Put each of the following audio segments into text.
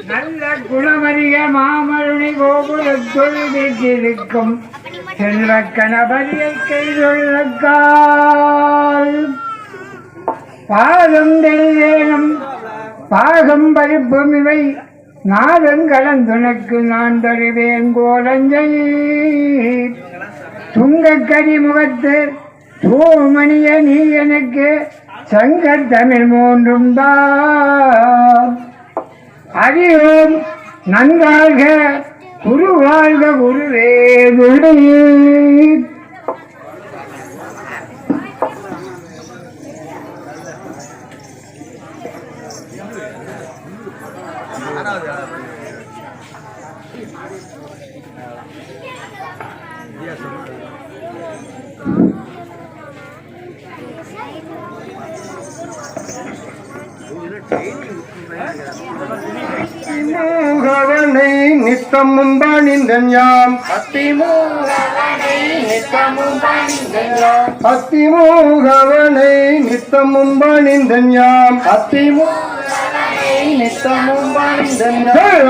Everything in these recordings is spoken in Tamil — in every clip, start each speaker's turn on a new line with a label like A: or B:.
A: நல்ல குணமறிய மாமருணி கோகுலத்துள் வீட்டிருக்கும் செல்வ கணபதியை கைதொள்ளக்கால் பாதம் தெளிவேனும் பாகம் பருப்பும் இவை நாதங்கலந்துனக்கு நான் தருவேன் கோலஞ்சை துங்கக்கடி முகத்து தூமணிய நீ எனக்கு சங்கத்தமிழ் மூன்றும் தான் அறிவோம் நன்றாக குரு வாழ்க குருவே
B: மூகவனை நித்தம் முன்பாணிந்தன் யாம் அத்திமூகவனை நித்தம் முன்பாணிந்தன் யாம்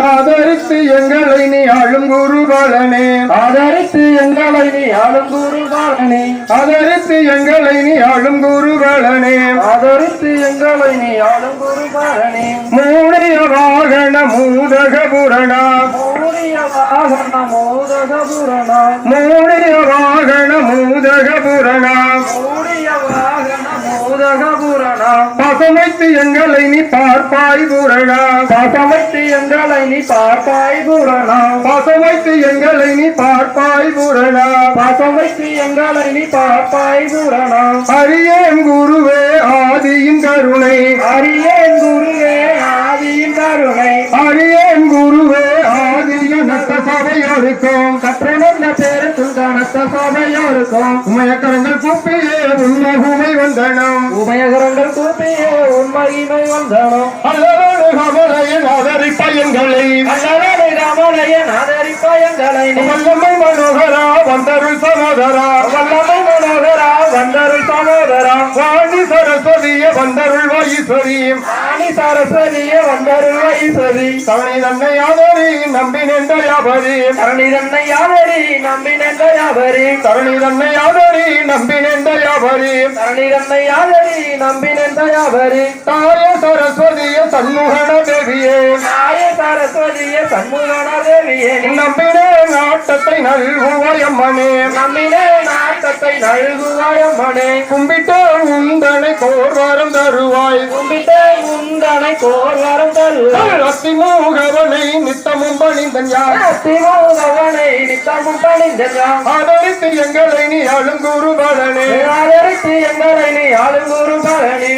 B: ஆதரித்து எங்களை நீ ஆளும் குருபாலனே ஆதரித்து எங்களை நீ ஆளும் குருபாலனே ஆதரித்து எங்களை நீ ஆளும் குருபாலனே ஆதரித்து எங்களை நீ ஆளும் குருபாலனே மூடிய வாகன மூதக புரணா மூடிய வாகன மூதக புரணா மூடிய வாகன மூதக புரணா மூடிய வாகன மூதக புரணா பசமைத்து எங்களை நீ பார்ப்பாய் புரணா பசமைத்து எங்களை நீ பார்ப்பாய் புரணா பசமைத்து எங்களை நீ பார்ப்பாய் புரணா பசமைத்து எங்களை நீ பார்ப்பாய் புரணா அரியேன் குருவே ஆதியின் கருணை அரியேன் குருவே ஆதியின் கருணை அரியேன் குருவே ஆதிய நட்ட சபையோருக்கும் கற்றன பேருக்கும் கனத்த சபையோருக்கும் உமயக்கரங்கள் கூப்பியே உண்மகுமை வந்தனம் உமயகரங்கள் கூப்பியே உண்மகிமை வந்தனம் அல்லது கமலையின் ஆதரி பயன்களை அல்லது கமலையின் ஆதரி பயன்களை வல்லமை மனோகரா வந்தருள் சமோதரா வல்லமை மனோகரா வந்தருள் சமோதரா வாணி சரஸ்வதிய வந்தருள் வைஸ்வரி வாணி சரஸ்வதிய வந்தருள் வைஸ்வரி தரணி தன்னை ஆதரி நம்பி நின்ற யாபரி தரணி தன்னை ஆதரி நம்பி நின்ற யாபரி தரணி தன்னை ஆதரி நம்பி நின்ற யாபரி தரணி தன்னை ஆதரி நம்பி நின்ற யாபரி தாய சரஸ்வதிய சண்முகன தேவியே தாய சரஸ்வதிய சண்முகன தேவியே நம்பினே நாட்டத்தை நல்குவாயம்மனே நம்பினே நாட்டத்தை நல்குவாயம்மனே கும்பிட்ட உந்தனை கோர்வாரம் தருவாய் கும்பிட்ட உந்தனை கோர்வாரம் தருவாய் அத்திமூகவனை நித்தமும் பணிந்தன் யார் அத்திமூகவனை நித்தமும் பணிந்தன் யார் ஆதரித்து எங்களை நீ ஆளும் குருபாலனே ஆதரித்து எங்களை நீ ஆளும் குருபாலனே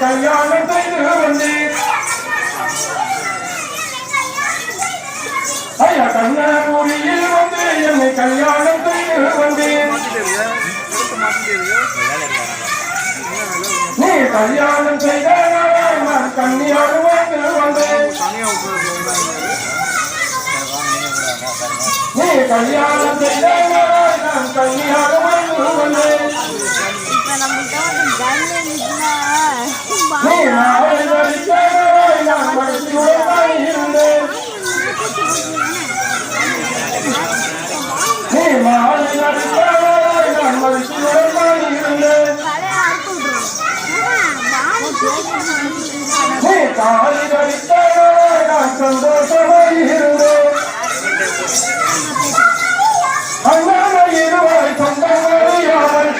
B: கல்யாணம் செய்து வந்தேன் ஐயா கன்னியாகுமரியில் வந்து என்னை கல்யாணம் செய்து வந்தேன் நீ கல்யாணம் செய்த நான் கன்னியாகுமரிக்கு வந்தேன் நீ கல்யாணம் செய்த நான் கன்னியாகுமரிக்கு வந்தேன் நீ நாளை வரித்த நான் படித்துடன் இருந்தேன் நீ மாலை வரித்த நான் படித்துடன் இருந்தேன் நீ தாலி வரித்த நான் சந்தோஷமாய் இருந்தேன் அண்ணாமை இருவாய் சொந்தம் அறியாமல்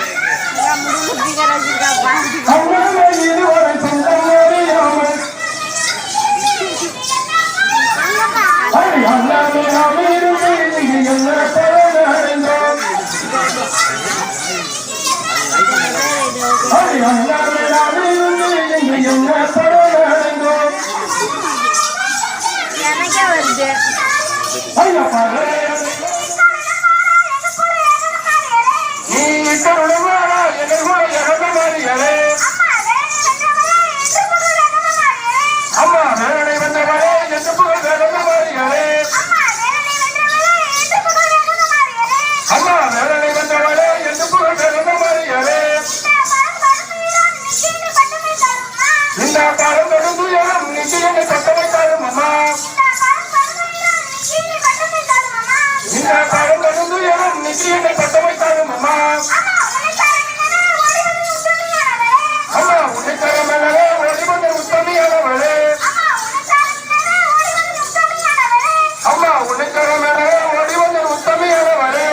B: அண்ணாமை இருவாய் சொந்தம் அறியாமல் அண்ணாமை நாம் இருந்து என்ன பலன் அடைந்தோம் அண்ணாமை நாம் இருந்து என்ன பலன் அடைந்தோம் இன்னைக்கு என்னை பட்ட வைத்தாலும் அம்மா அம்மா உன்னை தரமேலே ஓடி வந்த உத்தமியானவளே அம்மா உன்னை தரமேலே ஓடி வந்த உத்தமியானவளே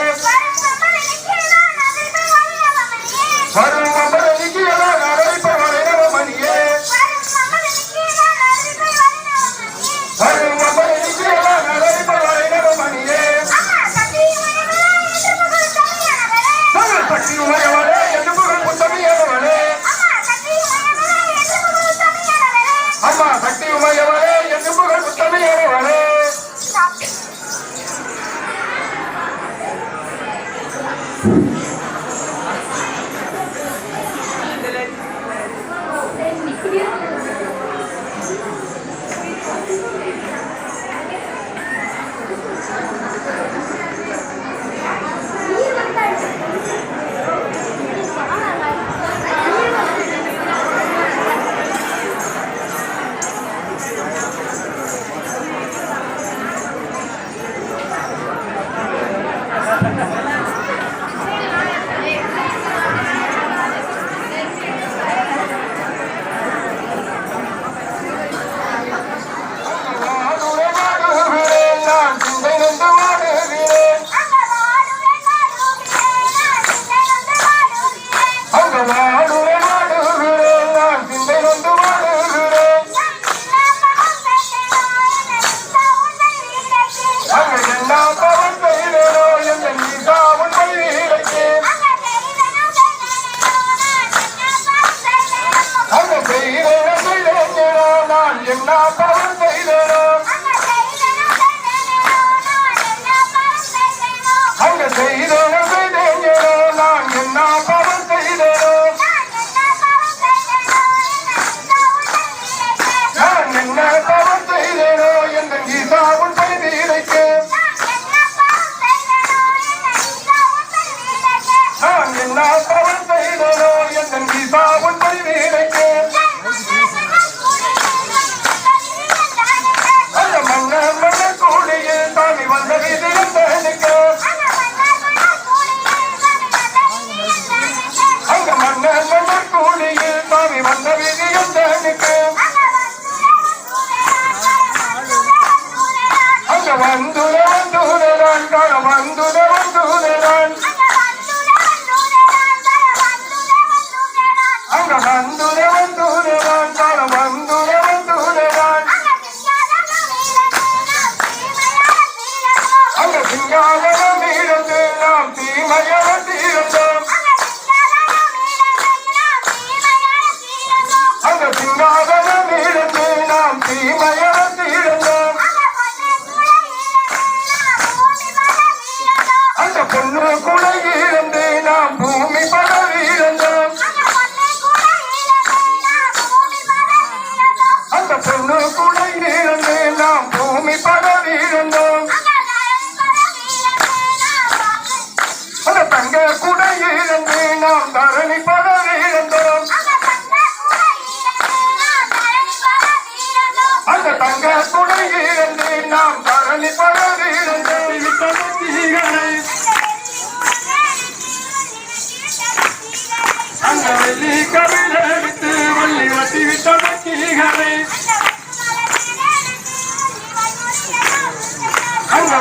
B: வரும் அமரணிக்கு எல்லாம் அழைப்பவளே நவமணியே வரும் அமரணிக்கு எல்லாம் அழைப்பவளே நவமணியே சக்தி உமையவளே என்று புகழ் உத்தமியானவளே அம்மா சக்தி உமையவளே என்று புகழ் உத்தமியானவளே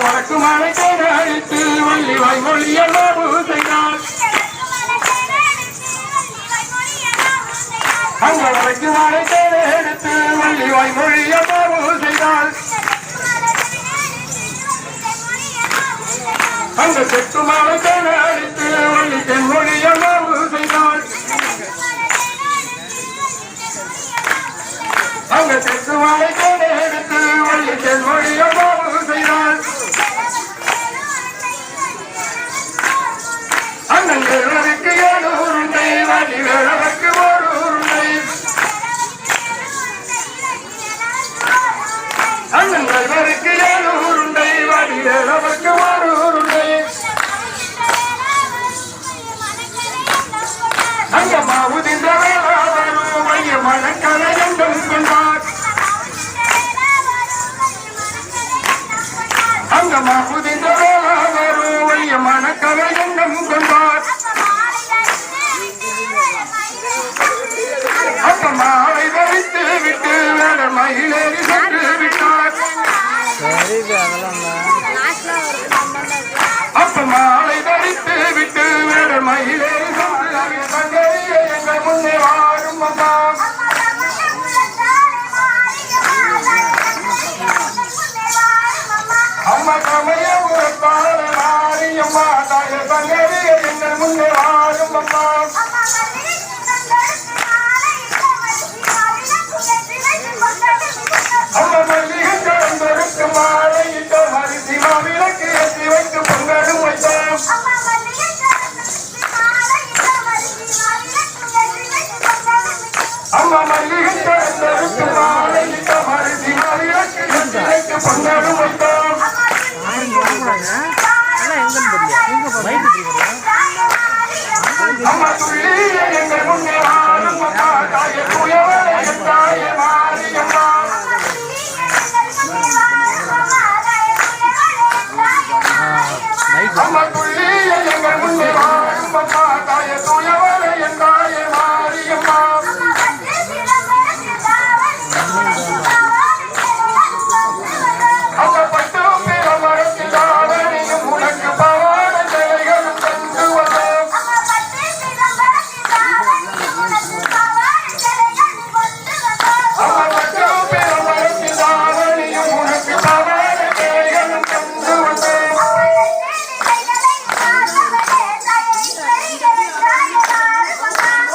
B: வடக்கு மலை அழைத்து வள்ளி வாய்மொழியெல்லாம் செய்தாள் அங்க வடக்கு மலை எடுத்து வள்ளி வாய்மொழியெல்லாம் செய்தாள் அங்க செட்டு மலை அழைத்து வள்ளி தென்மொழியெல்லாம் செய்தாள் அங்க செட்டு மலை எடுத்து வள்ளி தென்மொழியெல்லாம் செய்தாள் அண்ணங்களுக்கு 7 உருண்டை வழி வேளவருக்கு 1 உருண்டை அண்ணங்களுக்கு 7 உருண்டை வழி வேளவருக்கு 1 உருண்டை அங்க மாவுதின்ற வேளாவரும் மைய மனக்கலை என்றும் கொண்டார் அங்க மாவுதின்ற வேளாவரும் மைய மனக்கலை மயிலேறி சென்று விட்டார். அப்ப மாலை தரித்து விட்டு வேறு மயிலேறி சென்று தங்கரியை எங்கள் முன்னே வாரும் அம்மா. அம்மா சமய உரத்தால மாரியம்மா தாய தங்கரியை எங்கள் முன்னே வாரும் அம்மா. அம்மா மல்லிகை கலந்தொருக்கு மாலையிட்ட மரிசி மாவிளக்கு ஏற்றி வைத்து பொங்கலும் வைத்தோம். அம்மா மல்லிகை கலந்தொருக்கு மாலையிட்ட மரிசி மாவிளக்கு ஏற்றி வைத்து பொங்கலும் வைத்தோம். அம்மா துள்ளிய எங்கள் முன்னே வாழும் அம்மா தாய தூயவளே தாய மாரியம்மா. அம்மா துள்ளிய எங்கள் முன்னே வாழும் அம்மா தாய தூயவளே தாய மாரியம்மா. அம்மா பட்டு பிறமரத்தில் தாவணியும் உனக்கு பவான சிலைகளும் தந்து வந்தோம். அம்மா பட்டு பிறமரத்தில் தாவணியும் உனக்கு பவான சிலைகளும் தந்து வந்தோம்.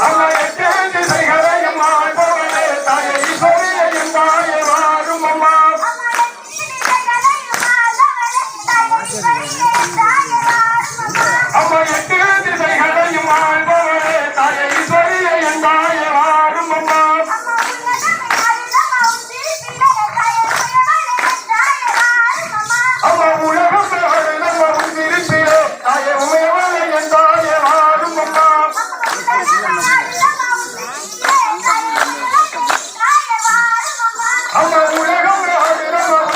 B: அம்மா எட்டு திசைகளையும் ஆள்பவளே தாய ஈஸ்வரியையும் தாய வாரும் அம்மா. அம்மா எட்டு திசைகளையும் ஆள்பவளே தாய ஈஸ்வரியையும் தாய வாரும் அம்மா. அம்மா உலகம் நம்ம உந்திருப்பியோ தாய உமையவளே என் தாய வாரும் அம்மா. அம்மா உலகம் நம்ம